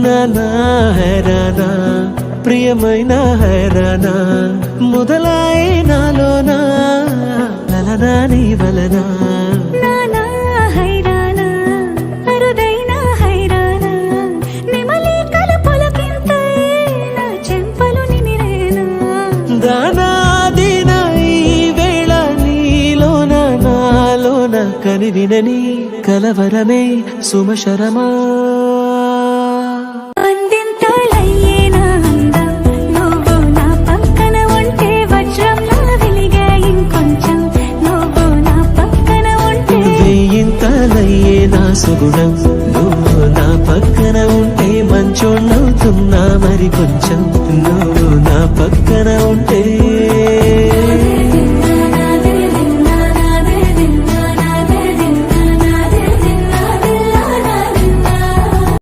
నానా హైరానా ప్రియమైన హైరానా మొదలాయి నాలోనా లలనా నీ వలనా నానా హైరానా అరుదైన హైరానా నెమలి కలుపులకింతై నా చెంపలు నిమిరేనా దానాదిన ఈ వేళ నీలోన నాలోన కనివినని కలవరమే సుమశరమా అందింతలయ్యేనా అందం నువ్వు నా పక్కన ఉంటే వజ్రంలా వెలిగే ఇంకొంచెం నువ్వు నా పక్కన ఉంటే వేయింతలయ్యే నా సుగుణం నువ్వు నా పక్కన ఉంటే మంచోణ్ణవుతున్నా మరి కొంచెం నువ్వు నా పక్కన ఉంటే